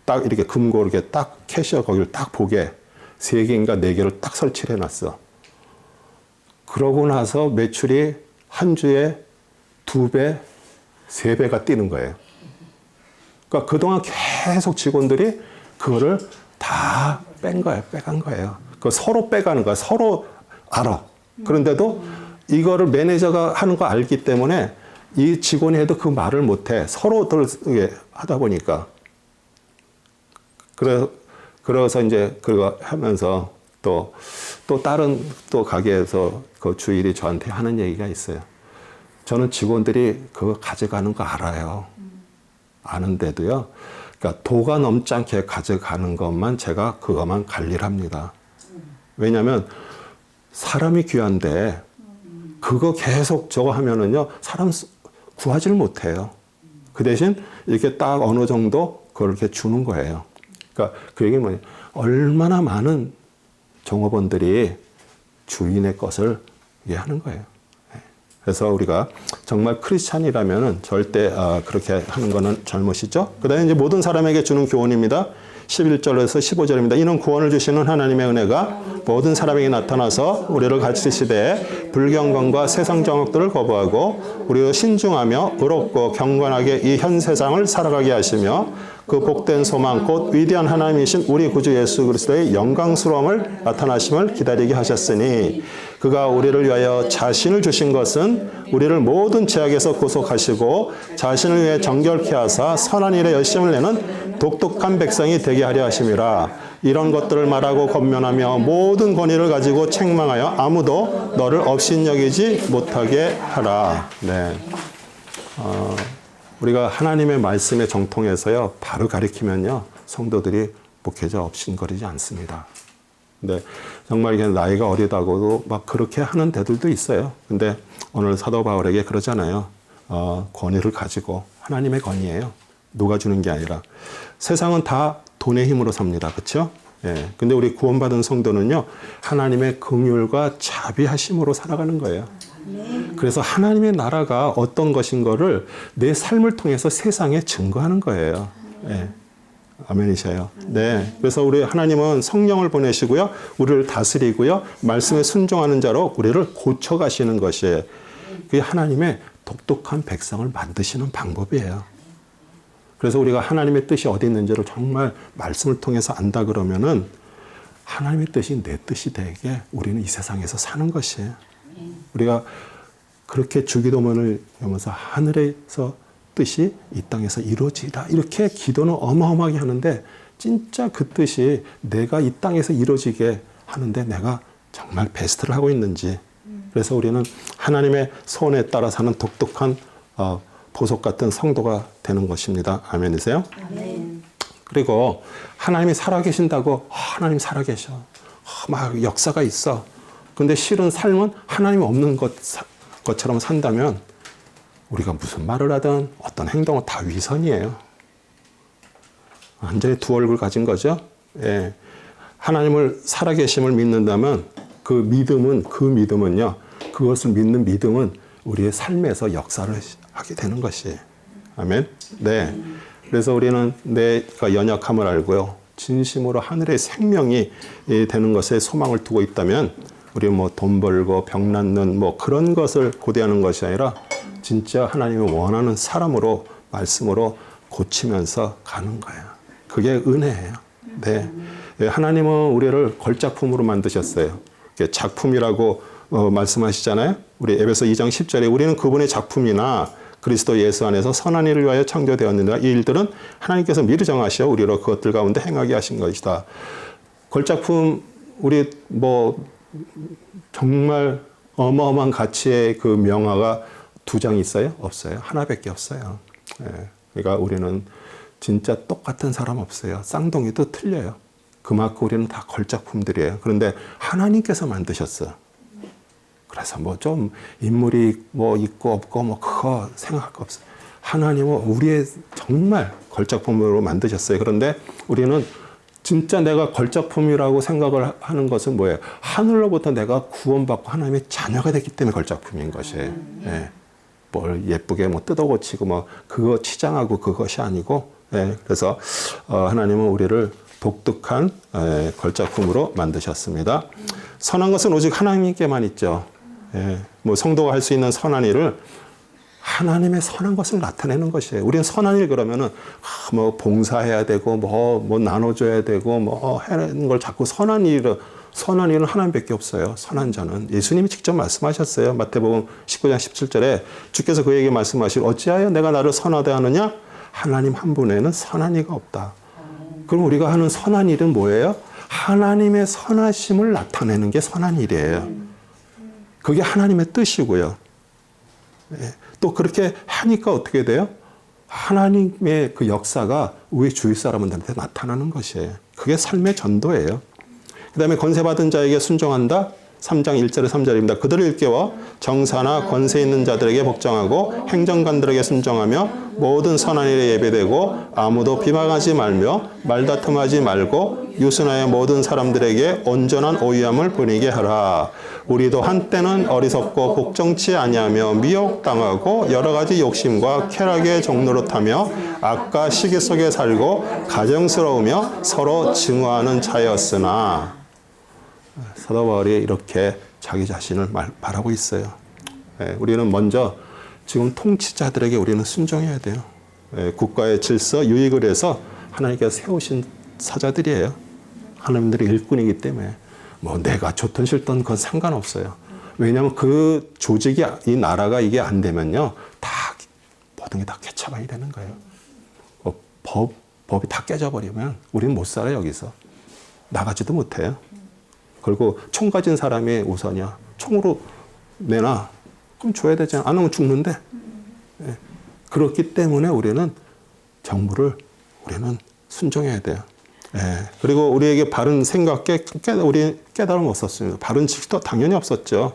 딱 이렇게 금고 이렇게 딱 캐셔 거기를 딱 보게 3개인가 4개를 딱 설치를 해놨어. 그러고 나서 매출이 한 주에 2배, 3배가 뛰는 거예요. 그러니까 그동안 계속 직원들이 그거를 다 빼간 거예요. 그 서로 빼가는 거야. 서로 알아. 그런데도 이거를 매니저가 하는 거 알기 때문에 이 직원이 해도 그 말을 못 해. 서로들 하다 보니까. 그래서 이제 그거 하면서 또 다른 또 가게에서 그 주일이 저한테 하는 얘기가 있어요. 저는 직원들이 그거 가져가는 거 알아요. 아는데도요. 그러니까 도가 넘지 않게 가져가는 것만 제가 그것만 관리를 합니다. 왜냐하면 사람이 귀한데 그거 계속 저거 하면은요. 사람 구하지를 못해요. 그 대신 이렇게 딱 어느 정도 그걸 이렇게 주는 거예요. 그러니까 그 얘기는 뭐냐. 얼마나 많은 종업원들이 주인의 것을 이게 하는 거예요. 그래서 우리가 정말 크리스찬이라면은 절대 그렇게 하는 거는 잘못이죠. 그 다음에 이제 모든 사람에게 주는 교훈입니다. 11절에서 15절입니다. 이는 구원을 주시는 하나님의 은혜가 모든 사람에게 나타나서 우리를 가르치시되 불경건과 세상 정욕들을 거부하고 우리로 신중하며 의롭고 경건하게 이 현 세상을 살아가게 하시며 그 복된 소망 곧 위대한 하나님이신 우리 구주 예수 그리스도의 영광스러움을 나타나심을 기다리게 하셨으니 그가 우리를 위하여 자신을 주신 것은 우리를 모든 죄악에서 구속하시고 자신을 위해 정결케 하사 선한 일에 열심을 내는 독특한 백성이 되게 하려 하심이라. 이런 것들을 말하고 권면하며 모든 권위를 가지고 책망하여 아무도 너를 업신여기지 못하게 하라. 네. 우리가 하나님의 말씀에 정통해서요, 바로 가리키면요, 성도들이 목회자 업신거리지 않습니다. 근데 정말 이게 나이가 어리다고도 막 그렇게 하는 데들도 있어요. 근데 오늘 사도 바울에게 그러잖아요. 권위를 가지고 하나님의 권위예요. 누가 주는 게 아니라. 세상은 다 돈의 힘으로 삽니다. 그렇죠? 예. 근데 우리 구원받은 성도는요, 하나님의 긍휼과 자비하심으로 살아가는 거예요. 그래서 하나님의 나라가 어떤 것인 거를 내 삶을 통해서 세상에 증거하는 거예요. 예. 아멘이셔요. 네. 그래서 우리 하나님은 성령을 보내시고요, 우리를 다스리고요, 말씀에 순종하는 자로 우리를 고쳐가시는 것이에요. 그게 하나님의 독특한 백성을 만드시는 방법이에요. 그래서 우리가 하나님의 뜻이 어디 있는지를 정말 말씀을 통해서 안다 그러면은 하나님의 뜻이 내 뜻이 되게 우리는 이 세상에서 사는 것이에요. 우리가 그렇게 주기도문을 하면서 하늘에서 뜻이 이 땅에서 이루어지라 이렇게 기도는 어마어마하게 하는데 진짜 그 뜻이 내가 이 땅에서 이루어지게 하는데 내가 정말 베스트를 하고 있는지. 그래서 우리는 하나님의 소원에 따라 사는 독특한 보석 같은 성도가 되는 것입니다. 아멘이세요? 아멘. 그리고 하나님이 살아계신다고 하나님 살아계셔. 막 역사가 있어. 근데 실은 삶은 하나님이 없는 것처럼 산다면 우리가 무슨 말을 하든 어떤 행동은 다 위선이에요. 완전히 두 얼굴 가진 거죠. 예. 하나님을 살아계심을 믿는다면 그 믿음은요. 그것을 믿는 믿음은 우리의 삶에서 역사를 하게 되는 것이에요. 아멘. 네. 그래서 우리는 내가 연약함을 알고요. 진심으로 하늘의 생명이 되는 것에 소망을 두고 있다면 우리 뭐 돈 벌고 병 낫는 뭐 그런 것을 고대하는 것이 아니라 진짜 하나님이 원하는 사람으로 말씀으로 고치면서 가는 거예요. 그게 은혜예요. 네. 하나님은 우리를 걸작품으로 만드셨어요. 작품이라고 말씀하시잖아요. 우리 에베소 2장 10절에 우리는 그분의 작품이나 그리스도 예수 안에서 선한 일을 위하여 창조되었느니라. 이 일들은 하나님께서 미리 정하시어 우리로 그것들 가운데 행하게 하신 것이다. 걸작품 우리 뭐 정말 어마어마한 가치의 그 명화가 2장 있어요? 없어요. 하나밖에 없어요. 예. 그러니까 우리는 진짜 똑같은 사람 없어요. 쌍둥이도 틀려요. 그만큼 우리는 다 걸작품들이에요. 그런데 하나님께서 만드셨어요. 그래서 뭐 좀 인물이 뭐 있고 없고 뭐 그거 생각할 거 없어요. 하나님은 우리의 정말 걸작품으로 만드셨어요. 그런데 우리는 진짜 내가 걸작품이라고 생각을 하는 것은 뭐예요? 하늘로부터 내가 구원받고 하나님의 자녀가 됐기 때문에 걸작품인 것이에요. 예. 뭘 예쁘게 뭐 뜯어고치고 뭐 그거 치장하고 그것이 아니고, 예. 그래서 하나님은 우리를 독특한 걸작품으로 만드셨습니다. 선한 것은 오직 하나님께만 있죠. 예. 뭐 성도가 할 수 있는 선한 일을 하나님의 선한 것을 나타내는 것이에요. 우리는 선한 일 그러면은 뭐 봉사해야 되고 뭐 나눠줘야 되고 뭐 하는 걸 자꾸 선한 일은 하나님밖에 없어요. 선한 자는 예수님이 직접 말씀하셨어요. 마태복음 19장 17절에 주께서 그에게 말씀하시고 어찌하여 내가 나를 선하다 하느냐? 하나님 한 분에는 선한 이가 없다. 그럼 우리가 하는 선한 일은 뭐예요? 하나님의 선하심을 나타내는 게 선한 일이에요. 그게 하나님의 뜻이고요. 또 그렇게 하니까 어떻게 돼요? 하나님의 그 역사가 우리 주위 사람들한테 나타나는 것이에요. 그게 삶의 전도예요. 그 다음에 권세받은 자에게 순종한다. 3장 1절에 3절입니다. 그들을 일깨워 정사나 권세 있는 자들에게 복종하고 행정관들에게 순종하며 모든 선한 일에 예배되고 아무도 비방하지 말며 말다툼하지 말고 유순하여 모든 사람들에게 온전한 오유함을 보이게 하라. 우리도 한때는 어리석고 복종치 아니하며 미혹당하고 여러 가지 욕심과 쾌락의 종로로 타며 악과 시기 속에 살고 가정스러우며 서로 증오하는 자였으나, 사도 바울이 이렇게 자기 자신을 말하고 있어요. 우리는 먼저 지금 통치자들에게 우리는 순종해야 돼요. 국가의 질서, 유익을 위해서 하나님께서 세우신 사자들이에요. 하나님들의 일꾼이기 때문에 뭐 내가 좋든 싫든 그건 상관없어요. 왜냐하면 그 조직이, 이 나라가 이게 안 되면요, 다 모든 게 다 개차반이 되는 거예요. 법이 다 깨져버리면 우리는 못 살아요. 여기서 나가지도 못해요. 그리고 총 가진 사람이 우선이야. 총으로 내놔. 그럼 줘야 되잖아. 안 하면 죽는데. 그렇기 때문에 우리는 정부를 우리는 순종해야 돼요. 그리고 우리에게 바른 생각, 우리 깨달음 없었습니다. 바른 지식도 당연히 없었죠.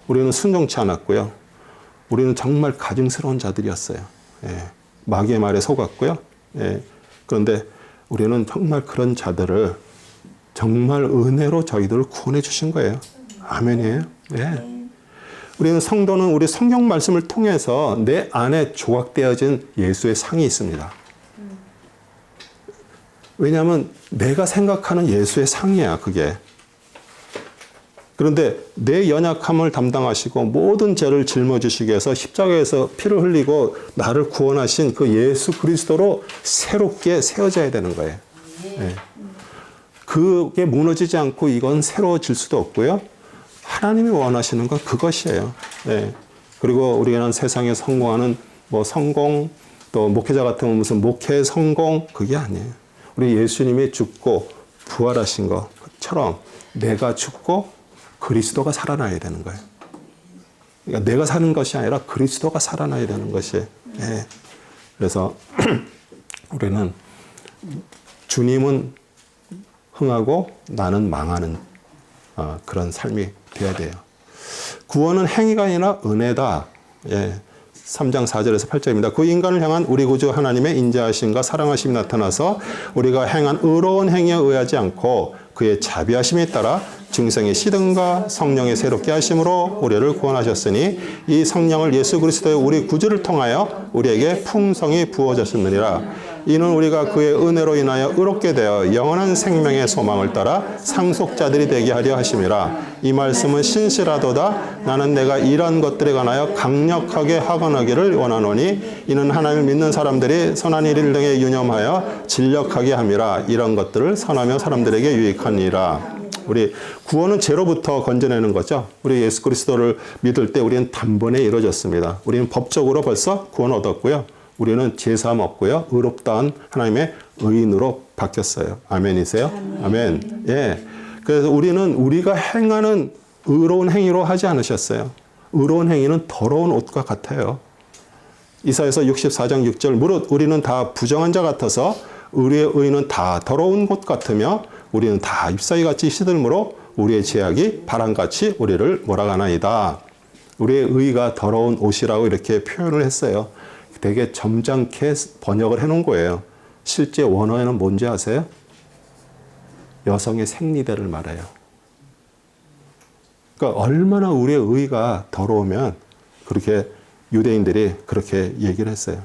우리는 순종치 않았고요. 우리는 정말 가증스러운 자들이었어요. 마귀의 말에 속았고요. 그런데 우리는 정말 그런 자들을 정말 은혜로 저희들을 구원해 주신 거예요. 아멘이에요. 우리는 성도는 우리 성경 말씀을 통해서 내 안에 조각되어진 예수의 상이 있습니다. 왜냐하면 내가 생각하는 예수의 상이야, 그게. 그런데 내 연약함을 담당하시고 모든 죄를 짊어지시기 위해서 십자가에서 피를 흘리고 나를 구원하신 그 예수 그리스도로 새롭게 세워져야 되는 거예요. 그게 무너지지 않고 이건 새로워질 수도 없고요. 하나님이 원하시는 건 그것이에요. 그리고 우리는 세상에 성공하는 뭐 성공, 또 목회자 같으면 무슨 목회 성공, 그게 아니에요. 우리 예수님이 죽고 부활하신 것처럼 내가 죽고 그리스도가 살아나야 되는 거예요. 그러니까 내가 사는 것이 아니라 그리스도가 살아나야 되는 것이에요. 그래서 우리는 주님은 흥하고 나는 망하는 그런 삶이 되어야 돼요. 구원은 행위가 아니라 은혜다. 3장 4절에서 8절입니다. 그 인간을 향한 우리 구주 하나님의 인자하심과 사랑하심이 나타나서 우리가 행한 의로운 행위에 의하지 않고 그의 자비하심에 따라 증생의 시든과 성령의 새롭게 하심으로 우리를 구원하셨으니 이 성령을 예수 그리스도의 우리 구주를 통하여 우리에게 풍성히 부어졌느니라. 이는 우리가 그의 은혜로 인하여 의롭게 되어 영원한 생명의 소망을 따라 상속자들이 되게 하려 하심이라. 이 말씀은 신실하도다. 나는 내가 이런 것들에 관하여 강력하게 하건하기를 원하노니 이는 하나님을 믿는 사람들이 선한 일 등에 유념하여 진력하게 함이라. 이런 것들을 선하며 사람들에게 유익하니라. 우리 구원은 죄로부터 건져내는 거죠. 우리 예수 그리스도를 믿을 때 우리는 단번에 이루어졌습니다. 우리는 법적으로 벌써 구원 얻었고요. 우리는 죄사함 없고요. 의롭다한 하나님의 의인으로 바뀌었어요. 아멘이세요? 아멘. 그래서 우리는 우리가 행하는 의로운 행위로 하지 않으셨어요. 의로운 행위는 더러운 옷과 같아요. 이사야서 64장 6절 무릇 우리는 다 부정한 자 같아서 우리의 의는 다 더러운 것 같으며 우리는 다 잎사귀 같이 시들므로 우리의 죄악이 바람같이 우리를 몰아가나이다. 우리의 의가 더러운 옷이라고 이렇게 표현을 했어요. 되게 점잖게 번역을 해놓은 거예요. 실제 원어에는 뭔지 아세요? 여성의 생리대를 말해요. 그러니까 얼마나 우리의 의가 더러우면 그렇게 유대인들이 그렇게 얘기를 했어요.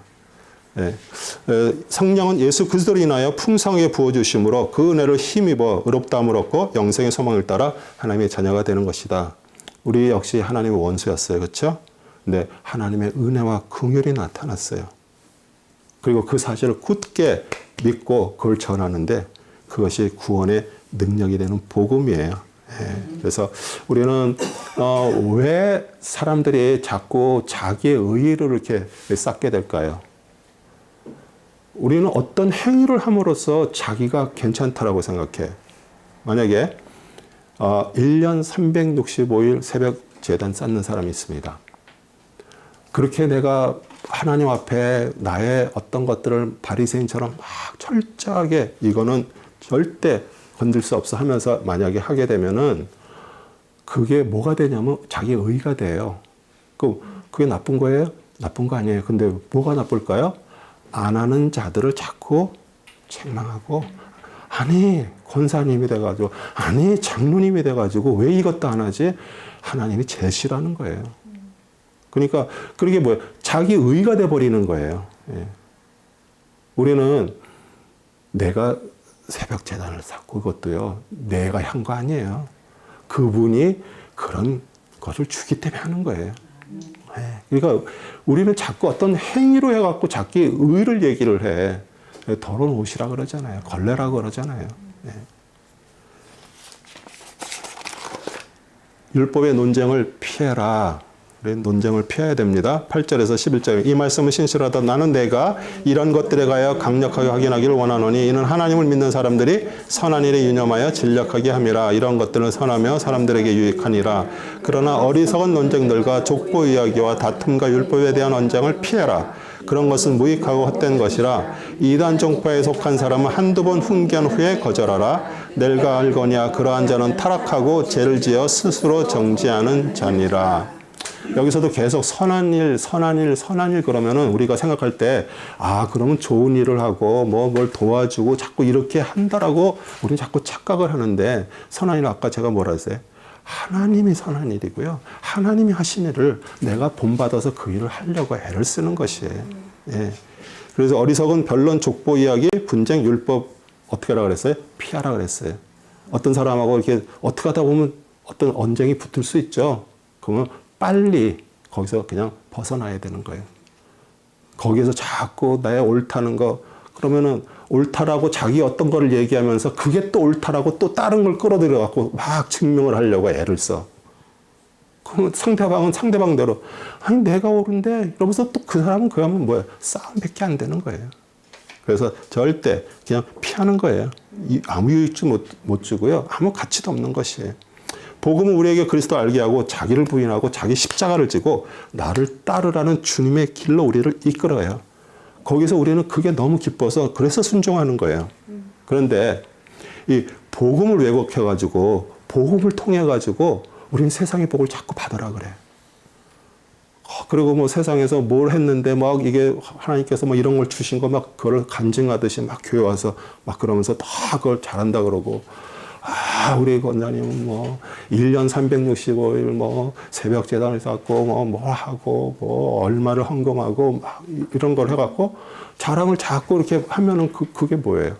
성령은 예수 그리스도로 인하여 풍성하게 부어주심으로 그 은혜를 힘입어 의롭다함을 얻고 영생의 소망을 따라 하나님의 자녀가 되는 것이다. 우리 역시 하나님의 원수였어요. 그렇죠? 근데 하나님의 은혜와 긍휼이 나타났어요. 그리고 그 사실을 굳게 믿고 그걸 전하는데 그것이 구원의 능력이 되는 복음이에요. 그래서 우리는 왜 사람들이 자꾸 자기의 의의를 이렇게 쌓게 될까요? 우리는 어떤 행위를 함으로써 자기가 괜찮다라고 생각해. 만약에 1년 365일 새벽 제단 쌓는 사람이 있습니다. 그렇게 내가 하나님 앞에 나의 어떤 것들을 바리새인처럼 막 철저하게 이거는 절대 건들 수 없어 하면서 만약에 하게 되면은 그게 뭐가 되냐면 자기 의가 돼요. 그게 나쁜 거예요? 나쁜 거 아니에요. 근데 뭐가 나쁠까요? 안 하는 자들을 자꾸 책망하고, 아니 권사님이 돼가지고, 아니 장로님이 돼가지고 왜 이것도 안 하지? 하나님이 제일 싫어하는 거예요. 그러니까 그게 뭐예요? 자기 의가 돼버리는 거예요. 예. 우리는 내가 새벽 제단을 쌓고, 그것도요 내가 한 거 아니에요. 그분이 그런 것을 주기 때문에 하는 거예요. 예. 그러니까 우리는 자꾸 어떤 행위로 해갖고 자기 의를 얘기를 해. 더러운 옷이라 그러잖아요. 걸레라 그러잖아요. 예. 율법의 논쟁을 피해라. 우리 논쟁을 피해야 됩니다. 8절에서 11절. 이 말씀은 신실하다. 나는 내가 이런 것들에 가여 강력하게 확인하기를 원하노니 이는 하나님을 믿는 사람들이 선한 일에 유념하여 진력하게 함이라. 이런 것들을 선하며 사람들에게 유익하니라. 그러나 어리석은 논쟁들과 족보 이야기와 다툼과 율법에 대한 언쟁을 피해라. 그런 것은 무익하고 헛된 것이라. 이단 종파에 속한 사람은 한두 번 훈계한 후에 거절하라. 내가 알거니와 그러한 자는 타락하고 죄를 지어 스스로 정죄하는 자니라. 여기서도 계속 선한 일 그러면은 우리가 생각할 때, 그러면 좋은 일을 하고 뭘 도와주고 자꾸 이렇게 한다라고 우리는 자꾸 착각을 하는데, 선한 일 아까 제가 뭐라 했어요? 하나님이 선한 일이고요. 하나님이 하신 일을 내가 본받아서 그 일을 하려고 애를 쓰는 것이에요. 예. 그래서 어리석은 변론, 족보 이야기, 분쟁, 율법 어떻게 하라 그랬어요? 피하라 그랬어요. 어떤 사람하고 이렇게 어떻게 하다 보면 어떤 언쟁이 붙을 수 있죠. 그러면 빨리 거기서 그냥 벗어나야 되는 거예요. 거기서 자꾸 나의 옳다는 거, 그러면은 옳다라고 자기 어떤 거를 얘기하면서 그게 또 옳다라고 또 다른 걸 끌어들여갖고 막 증명을 하려고 애를 써. 그러면 상대방은 상대방대로, 아니 내가 옳은데 이러면서 또 그 사람은 그 하면 뭐예요? 싸움밖에 안 되는 거예요. 그래서 절대 그냥 피하는 거예요. 아무 유익도 못 주고요. 아무 가치도 없는 것이에요. 복음은 우리에게 그리스도 알게 하고 자기를 부인하고 자기 십자가를 지고 나를 따르라는 주님의 길로 우리를 이끌어요. 거기서 우리는 그게 너무 기뻐서 그래서 순종하는 거예요. 그런데 이 복음을 왜곡해가지고 복음을 통해가지고 우리는 세상의 복을 자꾸 받으라 그래. 그리고 뭐 세상에서 뭘 했는데 막 이게 하나님께서 뭐 이런 걸 주신 거 막 그걸 간증하듯이 막 교회 와서 막 그러면서 다 그걸 잘한다 그러고, 우리 권사님은 뭐 1년 365일 뭐 새벽 제단을 쌓고 뭐 하고 뭐 얼마를 헌금하고 막 이런 걸 해갖고 자랑을 자꾸 이렇게 하면은 그게 뭐예요?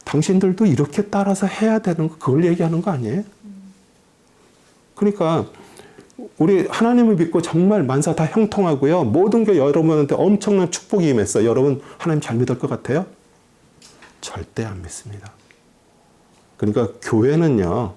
당신들도 이렇게 따라서 해야 되는 거, 그걸 얘기하는 거 아니에요? 그러니까 우리 하나님을 믿고 정말 만사 다 형통하고요. 모든 게 여러분한테 엄청난 축복이 임했어요. 여러분 하나님 잘 믿을 것 같아요? 절대 안 믿습니다. 그러니까 교회는요,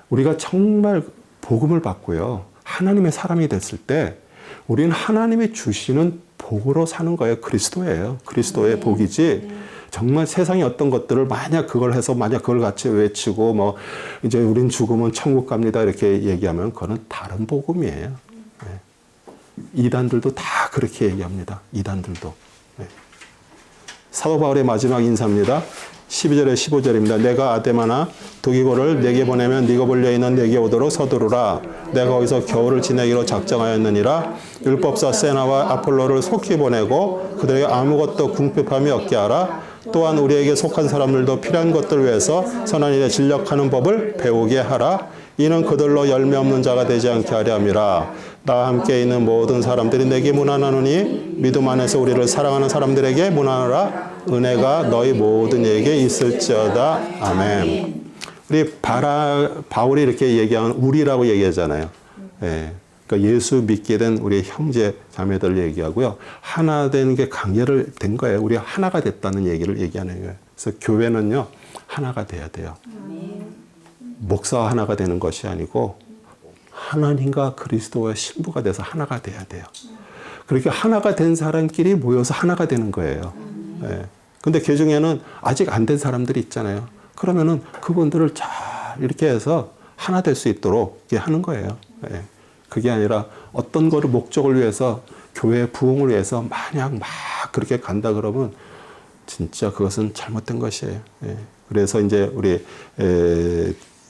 우리가 정말 복음을 받고요, 하나님의 사람이 됐을 때 우리는 하나님이 주시는 복으로 사는 거예요. 그리스도예요. 그리스도의 복이지. 정말 세상의 어떤 것들을 만약 그걸 해서 만약 그걸 같이 외치고 뭐 이제 우린 죽으면 천국 갑니다 이렇게 얘기하면 그거는 다른 복음이에요. 네. 이단들도 다 그렇게 얘기합니다. 이단들도. 네. 사도 바울의 마지막 인사입니다. 12절에 15절입니다. 내가 아데마나 두기고를 내게 보내면 네가 볼려있는 내게 오도록 서두르라. 내가 거기서 겨울을 지내기로 작정하였느니라. 율법사 세나와 아폴로를 속히 보내고 그들에게 아무것도 궁핍함이 없게 하라. 또한 우리에게 속한 사람들도 필요한 것들 위해서 선한 일에 진력하는 법을 배우게 하라. 이는 그들로 열매 없는 자가 되지 않게 하려 함이라. 나와 함께 있는 모든 사람들이 내게 문안하노니 믿음 안에서 우리를 사랑하는 사람들에게 문안하라. 은혜가 너희 모든 이에게 있을지어다. 아멘. 우리 바울이 이렇게 얘기하면 우리라고 얘기하잖아요. 예. 그러니까 예수 믿게 된 우리 형제 자매들을 얘기하고요. 하나 되는 게 강렬을 된 거예요. 우리가 하나가 됐다는 얘기를 얘기하는 거예요. 그래서 교회는요, 하나가 돼야 돼요. 목사와 하나가 되는 것이 아니고 하나님과 그리스도와 신부가 돼서 하나가 돼야 돼요. 그렇게 하나가 된 사람끼리 모여서 하나가 되는 거예요. 예. 근데 그 중에는 아직 안 된 사람들이 있잖아요. 그러면은 그분들을 잘 이렇게 해서 하나 될 수 있도록 이렇게 하는 거예요. 예. 그게 아니라 어떤 거를 목적을 위해서 교회의 부흥을 위해서 만약 막 그렇게 간다 그러면 진짜 그것은 잘못된 것이에요. 예. 그래서 이제 우리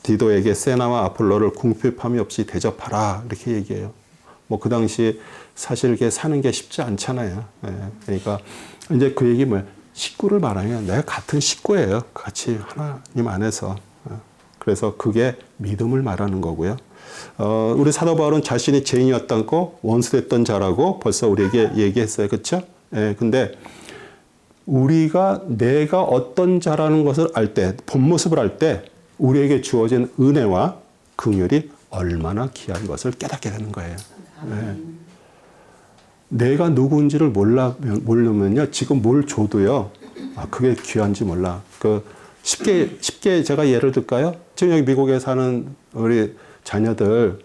디도에게 세나와 아폴로를 궁핍함이 없이 대접하라 이렇게 얘기해요. 뭐 그 당시 사실 이게 사는 게 쉽지 않잖아요. 예, 그러니까 이제 그 얘기 뭐예요? 식구를 말하면 내가 같은 식구예요. 같이 하나님 안에서. 그래서 그게 믿음을 말하는 거고요. 우리 사도 바울은 자신이 죄인이었다고 원수됐던 자라고 벌써 우리에게 얘기했어요. 그렇죠? 예, 근데 우리가 내가 어떤 자라는 것을 알 때, 본 모습을 알 때 우리에게 주어진 은혜와 긍휼이 얼마나 귀한 것을 깨닫게 되는 거예요. 예. 내가 누구인지를 모르면요, 지금 뭘 줘도요, 그게 귀한지 몰라. 쉽게 제가 예를 들까요? 지금 여기 미국에 사는 우리 자녀들,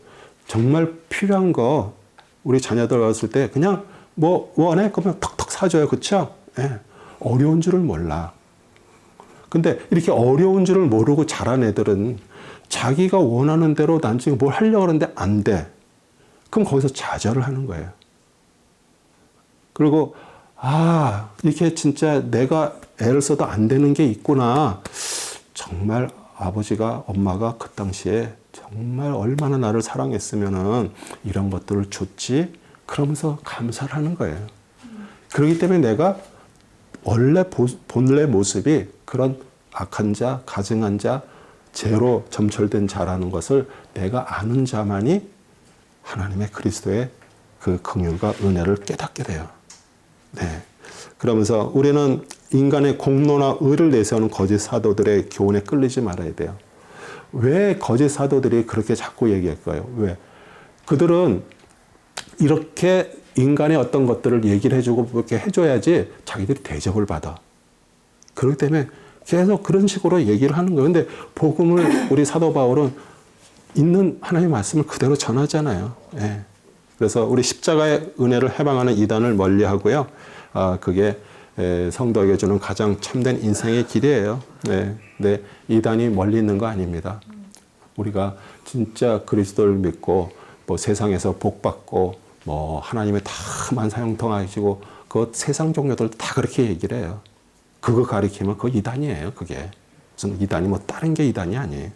정말 필요한 거, 우리 자녀들 왔을 때 그냥 뭐 원해? 그러면 턱턱 사줘요. 그쵸? 예. 어려운 줄을 몰라. 근데 이렇게 어려운 줄을 모르고 자란 애들은 자기가 원하는 대로 난 지금 뭘 하려고 하는데 안 돼. 그럼 거기서 좌절을 하는 거예요. 그리고 이렇게 진짜 내가 애를 써도 안 되는 게 있구나. 정말 아버지가 엄마가 그 당시에 정말 얼마나 나를 사랑했으면은 이런 것들을 줬지. 그러면서 감사를 하는 거예요. 그렇기 때문에 내가 원래 본래 모습이 그런 악한 자, 가증한 자, 죄로 점철된 자라는 것을 내가 아는 자만이 하나님의 그리스도의 그 긍휼과 은혜를 깨닫게 돼요. 네. 그러면서 우리는 인간의 공로나 의를 내세우는 거짓 사도들의 교훈에 끌리지 말아야 돼요. 왜 거짓 사도들이 그렇게 자꾸 얘기할까요? 왜? 그들은 이렇게 인간의 어떤 것들을 얘기를 해주고 그렇게 해줘야지 자기들이 대접을 받아. 그렇기 때문에 계속 그런 식으로 얘기를 하는 거예요. 근데 복음을 우리 사도 바울은 있는 하나님의 말씀을 그대로 전하잖아요. 예. 그래서 우리 십자가의 은혜를 해방하는 이단을 멀리하고요. 그게 성도에게 주는 가장 참된 인생의 길이에요. 네. 근데 이단이 멀리 있는 거 아닙니다. 우리가 진짜 그리스도를 믿고 뭐 세상에서 복 받고 뭐 하나님의 다 만사형통하시고 그 세상 종교들 다 그렇게 얘기를 해요. 그거 가리키면 그거 이단이에요. 그게 무슨 이단이 뭐 다른 게 이단이 아니에요.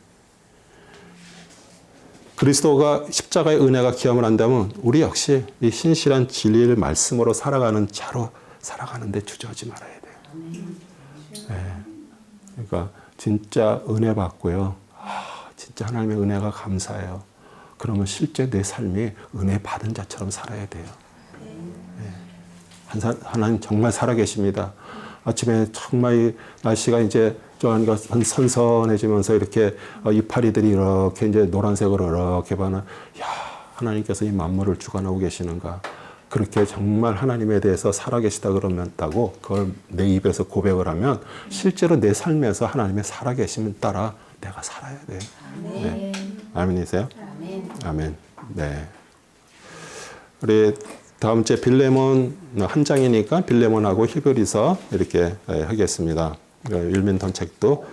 그리스도가 십자가의 은혜가 기함을 한다면 우리 역시 이 신실한 진리를 말씀으로 살아가는 자로 살아가는데 주저하지 말아야 돼요. 네. 그러니까 진짜 은혜 받고요. 진짜 하나님의 은혜가 감사해요. 그러면 실제 내 삶이 은혜 받은 자처럼 살아야 돼요. 네. 하나님 정말 살아계십니다. 아침에 정말 이 날씨가 이제 좀 선선해지면서 이렇게 이파리들이 이렇게 이제 노란색으로 이렇게 보면, 하나님께서 이 만물을 주관하고 계시는가. 그렇게 정말 하나님에 대해서 살아계시다 그러면다고 그걸 내 입에서 고백을 하면 실제로 내 삶에서 하나님의 살아계심을 따라 내가 살아야 돼요. 아멘. 네. 아멘이세요? 아멘. 아멘. 네. 우리 다음 주에 빌레몬 한 장이니까 빌레몬하고 히브리서 이렇게 하겠습니다. 율민턴 책도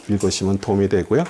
읽으시면 도움이 되고요.